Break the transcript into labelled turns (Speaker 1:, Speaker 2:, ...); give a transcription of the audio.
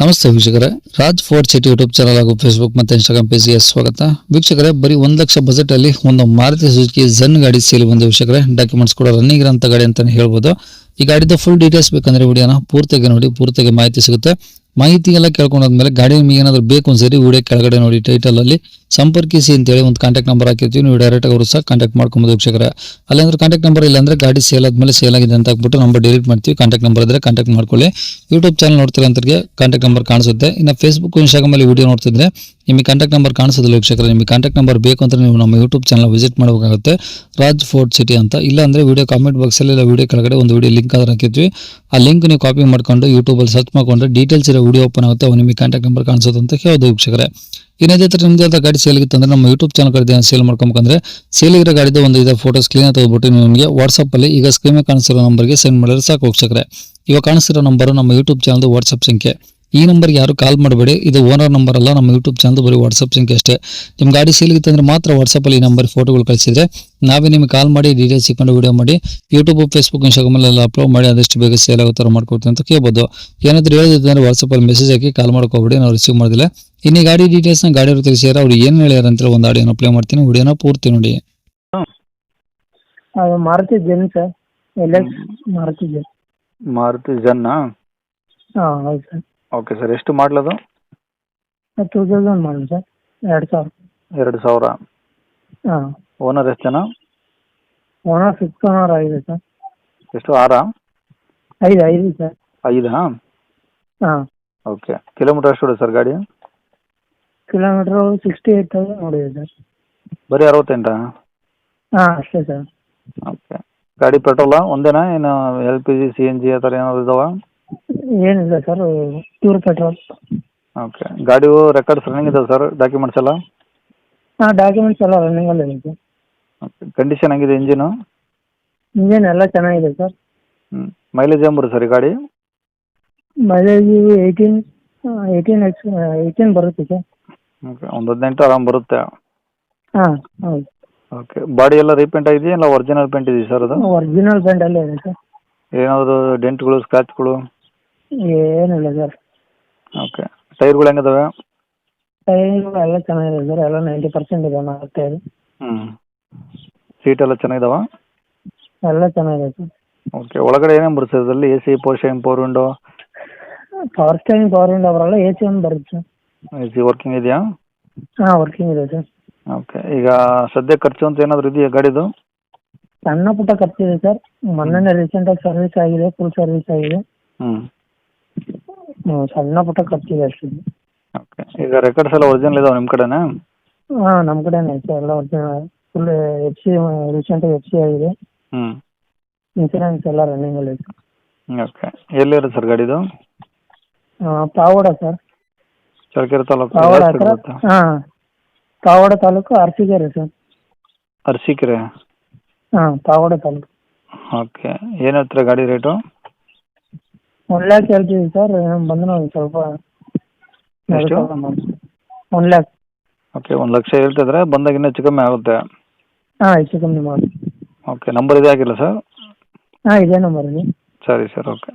Speaker 1: ನಮಸ್ತೆ ವೀಕ್ಷಕರೇ, Raj fort city YouTube channel ಹಾಗೂ ಫೇಸ್ಬುಕ್ ಮತ್ತು ಇನ್ಸ್ಟಾಗ್ರಾಮ್ ಪೇಜ್ಗೆ ಸ್ವಾಗತ. ವೀಕ್ಷಕರೇ, ಬರೀ 1,00,000 ಬಜೆಟ್ ಅಲ್ಲಿ ಒಂದು ಮಾರುತಿ ಸುಜುಕಿ ಝನ್ ಗಾಡಿ ಸೇಲ್ ಬಂದ ವೀಕ್ಷಕರೇ. ಡಾಕ್ಯುಮೆಂಟ್ಸ್ ಕೂಡ ರನ್ನಿಂಗ್ ಇರೋಂಥ ಗಾಡಿ ಅಂತಾನೆ ಹೇಳ್ಬೋದು. ಈ ಗಾಡಿದ ಫುಲ್ ಡೀಟೇಲ್ಸ್ ಬೇಕಂದ್ರೆ ವಿಡಿಯೋನ ಪೂರ್ತಿಯಾಗಿ ನೋಡಿ, ಪೂರ್ತಿಯಾಗಿ ಮಾಹಿತಿ ಸಿಗುತ್ತೆ. ಮಾಹಿತಿ ಎಲ್ಲ ಕೇಳ್ಕೊಂಡಾದ್ಮೇಲೆ ಗಾಡಿ ನಿಮಗೆ ಏನಾದರೂ ಬೇಕು ಅನ್ಸರಿ ವಿಡಿಯೋ ಕೆಳಗಡೆ ನೋಡಿ ಟೈಟಲ್ ಅಲ್ಲಿ ಸಂಪರ್ಕಿಸಿ ಅಂತೇಳಿ ಒಂದು ಕಾಂಟ್ಯಾಕ್ಟ್ ನಂಬರ್ ಹಾಕಿರ್ತೀವಿ. ನೀವು ಡೈರೆಕ್ಟ್ ಅವರು ಸಹ ಕಾಂಟ್ಯಾಕ್ಟ್ ಮಾಡ್ಕೊಬೋದು ವೀಕ್ಷಕರೇ. ಅಲ್ಲಾಂದ್ರೆ ಕಾಂಟ್ಯಾಕ್ಟ್ ನಂಬರ್ ಇಲ್ಲ ಅಂದ್ರೆ ಗಾಡಿ ಸೇಲ್ ಆದ್ಮೇಲೆ ಸೇಲ್ ಆಗಿದೆ ಅಂತ ಹಾಕ್ಬಿಟ್ಟು ನಂಬರ್ ಡಿಲೀಟ್ ಮಾಡ್ತೀವಿ. ಕಾಂಟ್ಯಾಕ್ಟ್ ನಂಬರ್ ಇದ್ರೆ ಕಾಂಟ್ಯಾಕ್ಟ್ ಮಾಡ್ಕೊಳ್ಳಿ. ಯೂಟ್ಯೂಬ್ ಚಾನಲ್ ನೋಡ್ತಿರೋ ಅಂತರಿಗೆ ಕಾಂಟ್ಯಾಕ್ಟ್ ನಂಬರ್ ಕಾಣಿಸುತ್ತೆ. ಇನ್ನು ಫೇಸ್ಬುಕ್ ಇನ್ಸ್ಟಾಗ್ರಾಮ್ ಅಲ್ಲಿ ವಿಡಿಯೋ ನೋಡ್ತಿದ್ರೆ ನಿಮಗೆ ಕಾಂಟ್ಯಾಕ್ಟ್ ನಂಬರ್ ಕಾಣಿಸೋದಿಲ್ಲ ವೀಕ್ಷಕರೇ. ನಿಮಗೆ ಕಾಂಟ್ಯಾಕ್ಟ್ ನಂಬರ್ ಬೇಕು ಅಂತ ನೀವು ನಮ್ಮ ಯೂಟ್ಯೂಬ್ ಚಾನಲ್ ವಿಸಿಟ್ ಮಾಡಬೇಕಾಗುತ್ತೆ, ರಾಜ್ ಫೋರ್ಟ್ ಸಿಟಿ ಅಂತ. ಇಲ್ಲ ಅಂದ್ರೆ ವಿಡಿಯೋ ಕಾಮೆಂಟ್ ಬಾಕ್ಸ್ ಅಲ್ಲಿ ವಿಡಿಯೋ ಕೆಳಗಡೆ ಒಂದು ವಿಡಿಯೋ ಲಿಂಕ್ ಆದ್ರೆ ಹಾಕಿದ್ವಿ. ಆ ಲಿಂಕ್ ನೀವು ಕಾಪಿ ಮಾಡ್ಕೊಂಡು ಯೂಟ್ಯೂಬ್ ಅಲ್ಲಿ ಸರ್ಚ್ ಮಾಡ್ಕೊಂಡ್ರೆ ಡೀಟೇಲ್ಸ್ ಇರೋ ವಿಡಿಯೋ ಓಪನ್ ಆಗುತ್ತೆ. ಅವು ನಿಮಗೆ ಕಾಂಟ್ಯಾಕ್ಟ್ ನಂಬರ್ ಕಾಣಿಸೋದು ಅಂತ ಹೇಳೋದು ವೀಕ್ಷಕರೇ. ಇನ್ನದೇ ತರ ನಿಮ್ದು ಗಾಡಿ ಸೇಲ್ಗಿತ್ತು ಅಂದ್ರೆ ನಮ್ಮ ಯೂಟ್ಯೂಬ್ ಚಾನಲ್ ಕಡೆ ಸೇಲ್ ಮಾಡ್ಕೊಬೇಕಂದ್ರೆ ಸೇಲಿಗಿರೋ ಗಾಡಿದ ಒಂದು ಇದೆ ಫೋಟೋಸ್ ಕ್ಲೀನ್ ತೆಗೆದುಬಿಟ್ಟು ನಿಮಗೆ ವಾಟ್ಸ್ಆಪ್ ಅಲ್ಲಿ ಈಗ ಸ್ಕ್ರೀನ್ ಮೇಲೆ ಕಾಣಿಸಿರೋ ನಂಬರ್ಗೆ ಸೆಂಡ್ ಮಾಡಿದ್ರೆ ಸಾಕು ವೀಕ್ಷಕರೇ. ಇವಾಗ ಕಾಣಿಸ್ತಿರೋ ನಂಬರ್ ನಮ್ಮ ಯೂಟ್ಯೂಬ್ ಚಾನಲ್ ವಾಟ್ಸ್ಆಪ್ ಸಂಖ್ಯೆ. ಈ ನಂಬರ್ಗೆ ಯಾರು ಕಾಲ್ ಮಾಡಬೇಡಿ, ಇದು ಓನರ್ ನಂಬರ್ ಅಲ್ಲ, ನಮ್ಮ ಯೂಟ್ಯೂಬ್ ಚಾನಲ್ ಬರೀ ವಾಟ್ಸ್ಆಪ್ ಸಂಖ್ಯೆ ಅಷ್ಟೇ. ನಿಮ್ಮ ಗಾಡಿ ಸೇಲ್ಗಿತ್ತು ಅಂದ್ರೆ ಮಾತ್ರ ವಾಟ್ಸ್ಆಪ್ ಅಲ್ಲಿ ಈ ನಂಬರ್ ಫೋಟೋಗಳು ಕಳಿಸಿದ್ರೆ ನಾವೇ ನಿಮಗೆ ಕಾಲ್ ಮಾಡಿ ಡೀಟೇಲ್ಸ್ ಇಟ್ಕೊಂಡು ವಿಡಿಯೋ ಮಾಡಿ ಯೂಟ್ಯೂಬ್, ಫೇಸ್ಬುಕ್, ಇನ್ಸ್ಟಾಗ್ರಾಮ್ ಎಲ್ಲ ಅಪ್ಲೋಡ್ ಮಾಡಿ ಆದಷ್ಟು ಬೇಗ ಸೇಲ್ ಆಗೋ ಥರ ಮಾಡ್ಕೊಡ್ತೀವಿ ಅಂತ ಕೇಳ್ಬೋದು. ಏನಾದರೂ ಹೇಳಿದ್ರೆ ವಾಟ್ಸ್ಆಪ್ ಅಲ್ಲಿ ಮೆಸೇಜ್ ಹಾಕಿ ಕಾಲ್ ಮಾಡ್ಕೋಬೇಡಿ, ನಾವು ರಿಸೀವ್ ಮಾಡೋದಿಲ್ಲ. ಇನ್ನು ಗಾಡಿ ಡೀಟೇಲ್ಸ್ನ ಗಾಡಿ ಅವ್ರು ತಿಳಿಸಿದ್ರೆ ಅವ್ರು ಏನು ಹೇಳ್ಯಾರ ಅಂತ ಒಂದು ಆಡಿಯೋನ ಪ್ಲೇ ಮಾಡ್ತೀನಿ, ವಿಡಿಯೋನ ಪೂರ್ತಿ ನೋಡಿ.
Speaker 2: ಅದು Maruti Zen sir, LX Maruti Zen.
Speaker 3: Maruti ಜನ್ನಾ?
Speaker 2: ಹಾಂ ಹೌದು ಸರ್.
Speaker 3: ಓಕೆ ಸರ್, ಎಷ್ಟು ಮಾಡಲದು?
Speaker 2: 2000 ಮಾಡಲ್ ಸರ್, 2000.
Speaker 3: 2000.
Speaker 2: ಹಾಂ.
Speaker 3: ಓನರ್ ಎಷ್ಟು ಜನ?
Speaker 2: ಓನರ್ 5th ಓನರ್ ಆಗಿದೆ ಸರ್.
Speaker 3: ಎಷ್ಟು, 6?
Speaker 2: 5 ಸರ್.
Speaker 3: 5?
Speaker 2: ಹಾಂ.
Speaker 3: ಓಕೆ, ಕಿಲೋಮೀಟರ್ ಎಷ್ಟು ಹೊಡೆ ಸರ್ ಗಾಡಿ?
Speaker 2: ಕಿಲೋಮೀಟ್ರು 68,000 ನೋಡಿದೆ ಸರ್.
Speaker 3: ಬರೀ 68?
Speaker 2: ಹಾಂ ಅಷ್ಟೇ ಸರ್.
Speaker 3: ಓಕೆ, ಗಾಡಿ ಪೆಟ್ರೋಲಾ ಒಂದೇನಾ, ಏನು LPG, CNG ಆ ಥರ ಏನಾದ್ರು ಇದಾವ?
Speaker 2: ಏನಿಲ್ಲ ಸರ್, ಪ್ಯೂರ್ ಪೆಟ್ರೋಲ್.
Speaker 3: ಓಕೆ, ಗಾಡಿ ರೆಕಾರ್ಡ್ಸ್ ರನ್ನಿಂಗ್ ಇದಾವೆ ಸರ್, ಡಾಕ್ಯುಮೆಂಟ್ಸ್ ಎಲ್ಲ?
Speaker 2: ಹಾಂ ಡಾಕ್ಯುಮೆಂಟ್ಸ್ ಎಲ್ಲ ರನ್ನಿಂಗಲ್ಲಿ ಇದೆ ಸರ್.
Speaker 3: ಓಕೆ, ಕಂಡೀಷನ್ ಆಗಿದೆ ಇಂಜಿನು?
Speaker 2: ಇಂಜಿನ್ ಎಲ್ಲ ಚೆನ್ನಾಗಿದೆ ಸರ್.
Speaker 3: ಮೈಲೇಜ್ ಏನು ಬರುತ್ತೆ ಸರ್ ಈ ಗಾಡಿ?
Speaker 2: ಮೈಲೇಜ್ 18 ಬರುತ್ತೆ ಸರ್.
Speaker 3: ಓಕೆ, ಒಂದು 18 ಆರಾಮ್ ಬರುತ್ತೆ.
Speaker 2: ಹಾಂ ಹೌದು.
Speaker 3: ಓಕೆ, ಬಾಡಿ ಎಲ್ಲ ರೀಪೇಂಟ್ ಆಗಿದೆಯಾ ಇಲ್ಲ ಒರಿಜಿನಲ್ ಪೇಂಟ್ ಇದೆಯಾ ಸರ್ ಅದು?
Speaker 2: ಒರಿಜಿನಲ್ ಪೇಂಟಲ್ಲೇ ಇದೆ ಸರ್.
Speaker 3: ಏನಾದರೂ ಡೆಂಟ್ಗಳು, ಸ್ಕ್ರಾಚ್ಗಳು?
Speaker 2: ಏನಿಲ್ಲ ಸರ್.
Speaker 3: ಓಕೆ, ಟೈರ್ಗಳು ಹೆಂಗಿದಾವೆ?
Speaker 2: ಟೈರ್ಗಳು ಎಲ್ಲ ಚೆನ್ನಾಗಿದೆ ಸರ್, ಎಲ್ಲ 90% ಇದೆ ಟೈರ್.
Speaker 3: ಸೀಟ್ ಎಲ್ಲ ಚೆನ್ನಾಗಿದಾವ?
Speaker 2: ಎಲ್ಲ ಚೆನ್ನಾಗಿದೆ ಸರ್.
Speaker 3: ಓಕೆ, ಒಳಗಡೆ ಏನೇನು ಬರುತ್ತೆ ಸರ್ ಇದರಲ್ಲಿ? AC, power steering, power window?
Speaker 2: Power steering, power window ಬರಲ್ಲ, AC ಒಂದು ಬರುತ್ತೆ ಸರ್.
Speaker 3: AC ವರ್ಕಿಂಗ್ ಇದೆಯಾ?
Speaker 2: ಹಾಂ ವರ್ಕಿಂಗ್ ಇದೆ ಸರ್.
Speaker 3: ಓಕೆ, ಈಗ ಸದ್ಯ ಖರ್ಚು ಅಂತ ಏನಾದರೂ ಇದೆಯಾ ಗಾಡಿದು?
Speaker 2: ಸಣ್ಣ ಪುಟ್ಟ ಖರ್ಚಿದೆ ಸರ್. ಮೊನ್ನೆ ರೀಸೆಂಟಾಗಿ ಸರ್ವಿಸ್ ಆಗಿದೆ, ಫುಲ್ ಸರ್ವಿಸ್ ಆಗಿದೆ. ಸಣ್ಣ ಪುಟ್ಟ ಖರ್ಚಿದೆ ಅಷ್ಟೇ.
Speaker 3: ಓಕೆ, ಈಗ ರೆಕಾರ್ಡ್ಸ್ ಎಲ್ಲ ಒರಿಜಿನಲ್ ಇದಾವೆ ನಿಮ್ಮ ಕಡೆನಾ?
Speaker 2: ಹಾಂ ನಮ್ಮ ಕಡೆನೇ ಸರ್, ಎಲ್ಲ ಒರಿಜಿನಲ್. ಫುಲ್ FC ರೀಸೆಂಟಾಗಿ FC ಆಗಿದೆ. ಇನ್ಸೂರೆನ್ಸ್ ಎಲ್ಲ ರನ್ನಿಂಗಲ್ಲಿ ಇದೆ.
Speaker 3: ಓಕೆ, ಎಲ್ಲಿರುತ್ತೆ ಸರ್ ಗಾಡಿದು?
Speaker 2: ಪಾವಗಡ ಸರ್.
Speaker 3: ಚಳ್ಳಕೆರೆ ತಾಲೂಕು?
Speaker 2: ಪಾವಗಡ ಹತ್ರ. ಹಾಂ, ಪಾವಗಡ ತಾಲೂಕು, ಅರಸೀಕೆರೆ ಸರ್.
Speaker 3: ಅರಸೀಕೆರೆ?
Speaker 2: ಹಾಂ ಪಾವಗಡ ತಾಲೂಕು.
Speaker 3: ಓಕೆ, ಏನು ಹೇಳ್ತೀರಾ ಗಾಡಿ ರೇಟು?
Speaker 2: 1 lakh ಹೇಳ್ತೀವಿ ಸರ್, ಬಂದ್ರೆ ಒಂದು ಸ್ವಲ್ಪ
Speaker 3: ಎಷ್ಟು?
Speaker 2: 1 lakh.
Speaker 3: ಓಕೆ, 1 ಲಕ್ಷ ಹೇಳ್ತಿದ್ರೆ ಬಂದಾಗ ಇನ್ನೂ ಹೆಚ್ಚು ಕಮ್ಮಿ ಆಗುತ್ತೆ.
Speaker 2: ಹಾಂ ಹೆಚ್ಚು ಕಮ್ಮಿ ಮಾಡಿ.
Speaker 3: ಓಕೆ, ನಂಬರ್ ಇದೇ ಆಗಿಲ್ಲ ಸರ್?
Speaker 2: ಹಾಂ ಇದೇ ನಂಬರ್ ಇದೆ.
Speaker 3: ಸರಿ ಸರ್, ಓಕೆ.